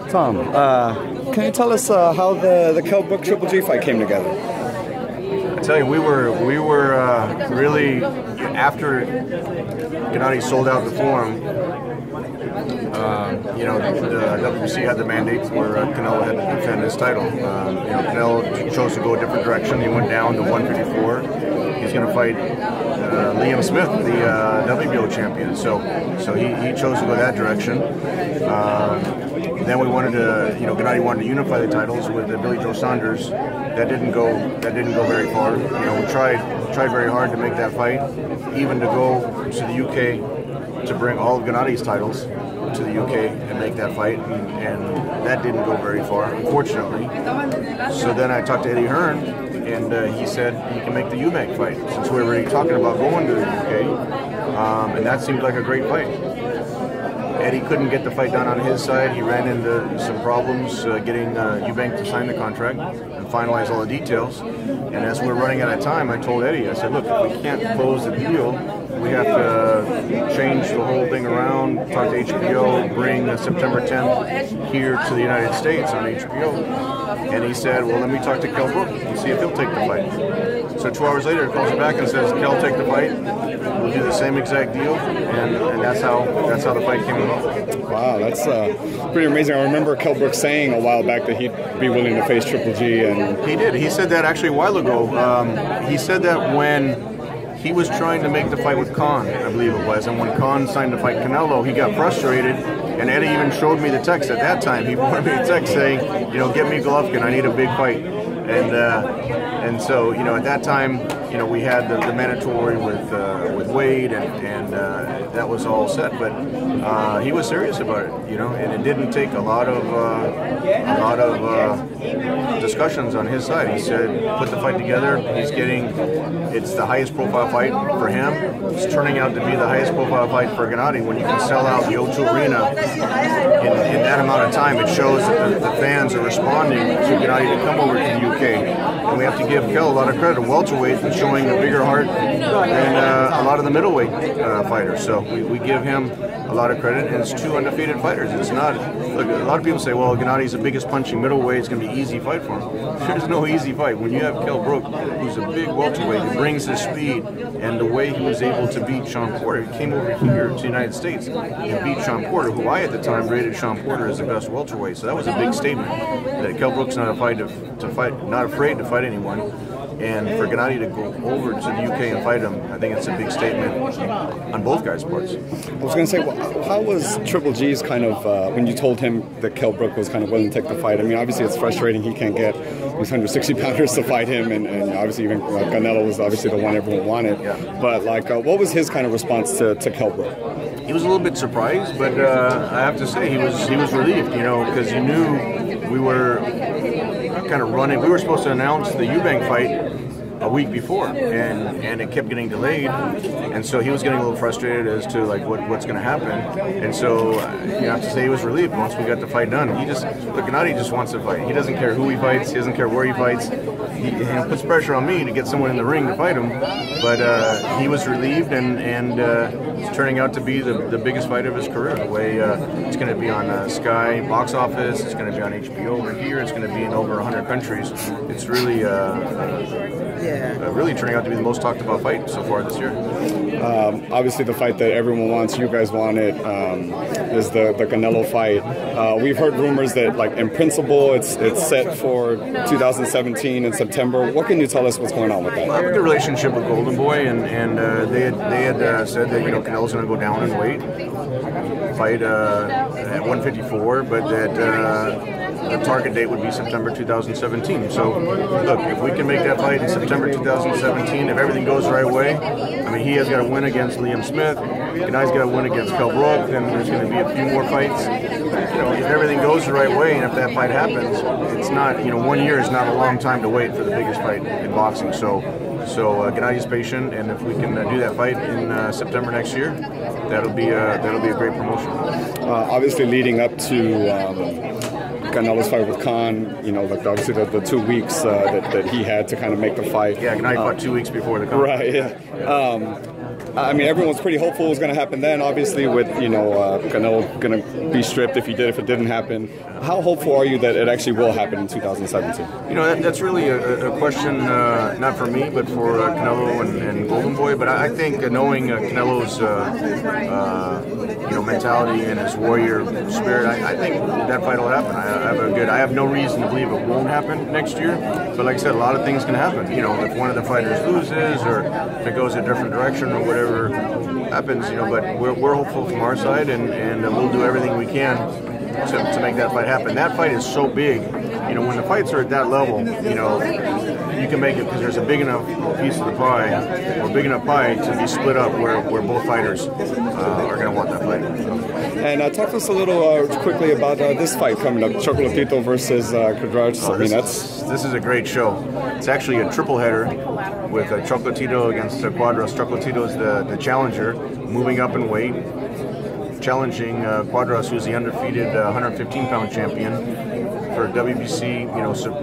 Tom, can you tell us how the Kell Brook Triple G fight came together? I tell you, we were really, after Gennady sold out the forum. The WBC had the mandate where Canelo had to defend his title. Canelo chose to go a different direction. He went down to 154. He's going to fight Liam Smith, the WBO champion. So he chose to go that direction. Then we wanted to, Gennady wanted to unify the titles with Billy Joe Saunders. That didn't go very far. We tried very hard to make that fight, even to go to the UK to bring all of Gennady's titles to the UK and make that fight, and that didn't go very far, unfortunately. So then I talked to Eddie Hearn, and he said he can make the Eubank fight, since we were already talking about going to the UK, and that seemed like a great fight. Eddie couldn't get the fight done on his side. He ran into some problems getting Eubank to sign the contract and finalize all the details. And as we were running out of time, I told Eddie, I said, look, if we can't close the deal, we have to change the whole thing around, talk to HBO, bring September 10th here to the United States on HBO. And he said, well, let me talk to Kell Brook and see if he'll take the fight. So 2 hours later, he calls me back and says, Kell, take the fight. We'll do the same exact deal. And that's how the fight came about. Wow, that's pretty amazing. I remember Kell Brook saying a while back that he'd be willing to face Triple G. And he did. He said that actually a while ago. He said that when he was trying to make the fight with Khan, I believe it was, and when Khan signed to fight Canelo, he got frustrated, and Eddie even showed me the text at that time. He wanted me a text saying, get me Golovkin, I need a big fight. And so, at that time, we had the mandatory with Wade, and that was all set. But he was serious about it, and it didn't take a lot of discussions on his side. He said, put the fight together. It's the highest profile fight for him. It's turning out to be the highest profile fight for Gennady. When you can sell out the O2 Arena in that amount of time, it shows that the fans are responding to Gennady to come over to the UK. And we have to give Kell a lot of credit. Welterweight is showing a bigger heart than a lot of the middleweight fighters. So we give him a lot of credit, and it's two undefeated fighters. It's not, look, a lot of people say, well, Gennady's the biggest punching middleweight, it's going to be an easy fight for him. There's no easy fight. When you have Kell Brook, who's a big welterweight, who brings his speed, and the way he was able to beat Sean Porter, he came over here to the United States and beat Sean Porter, who I at the time rated Sean Porter as the best welterweight. So that was a big statement, that Kell Brook's not afraid to fight anyone. And for Gennady to go over to the UK and fight him, I think it's a big statement on both guys' parts. I was going to say, well, how was Triple G's kind of, when you told him that Kell Brook was kind of willing to take the fight? I mean, obviously it's frustrating he can't get these 160-pounders to fight him, and obviously even Canelo was obviously the one everyone wanted. Yeah. But, what was his kind of response to Kell Brook? He was a little bit surprised, but I have to say he was relieved, because he knew we were kind of running. We were supposed to announce the Eubank fight a week before, and it kept getting delayed, and so he was getting a little frustrated as to what's going to happen. And so you have to say he was relieved once we got the fight done. Gennady just wants to fight. He doesn't care who he fights. He doesn't care where he fights. He puts pressure on me to get someone in the ring to fight him. But he was relieved, and it's turning out to be the biggest fight of his career. The way it's going to be on Sky box office, it's going to be on HBO over here, it's going to be in over 100 countries. It's really really turning out to be the most talked about fight so far this year. Obviously the fight that everyone wants, you guys want it, is the Canelo fight. We've heard rumors that in principle it's set for 2017 in September. What can you tell us what's going on with that? I have a good relationship with Golden Boy, and they had said that Canelo's going to go down in weight, fight at 154, but that the target date would be September 2017. So, look, if we can make that fight in September 2017, if everything goes the right way, I mean, he has got to win against Liam Smith, Gennady's got to win against Kell Brook, then there's going to be a few more fights. If everything goes the right way, and if that fight happens, it's not, 1 year is not a long time to wait for the biggest fight in boxing. So Gennady's patient, and if we can do that fight in September next year, that'll be a great promotion. Obviously, leading up to Canelo's fight with Khan, obviously the 2 weeks that he had to kind of make the fight. Yeah, Gennady fought 2 weeks before the Khan. Right, yeah. I mean, everyone's pretty hopeful it was going to happen then. Obviously, with Canelo going to be stripped if it didn't happen. How hopeful are you that it actually will happen in 2017? That's really a question not for me, but for Canelo and Golden Boy. But I think knowing Canelo's mentality and his warrior spirit, I think that fight will happen. I have no reason to believe it won't happen next year. But like I said, a lot of things can happen. If one of the fighters loses, or if it goes a different direction, or whatever happens. But we're hopeful from our side, and we'll do everything we can to make that fight happen. That fight is so big. When the fights are at that level, you can make it because there's a big enough piece of the pie, or big enough pie to be split up where both fighters are going to want that fight. And talk to us a little quickly about this fight coming up, Chocolatito versus Quadras. This is a great show. It's actually a triple header with Chocolatito against Quadras. Chocolatito is the challenger, moving up in weight, challenging Quadras, who's the undefeated 115-pound champion for WBC,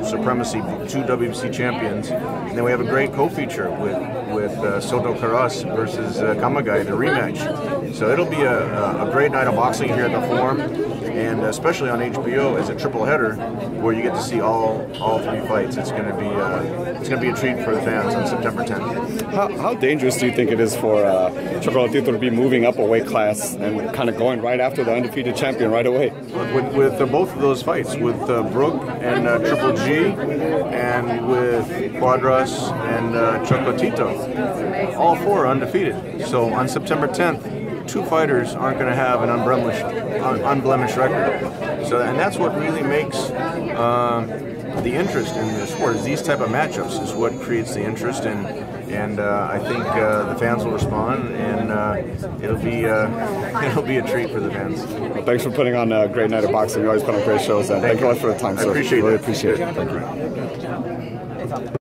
supremacy, 2 WBC champions. And then we have a great co-feature with Soto Caras versus Kamagai, the rematch. So it'll be a great night of boxing here at the Forum, and especially on HBO as a triple header, where you get to see all 3 fights. It's going to be a treat for the fans on September 10th. How dangerous do you think it is for Chocolatito to be moving up a weight class and kind of going right after the undefeated champion right away? With both of those fights, with Brook and Triple G, and with Quadras and Chocolatito, all 4 are undefeated. So on September 10th, 2 fighters aren't going to have an unblemished record. And that's what really makes the interest in the sport. Is these type of matchups is what creates the interest, and I think the fans will respond, and it'll be a treat for the fans. Well, thanks for putting on a great night of boxing. You always put on great shows, and thank you a lot for the time, sir. I appreciate it. Really appreciate it. Thank you.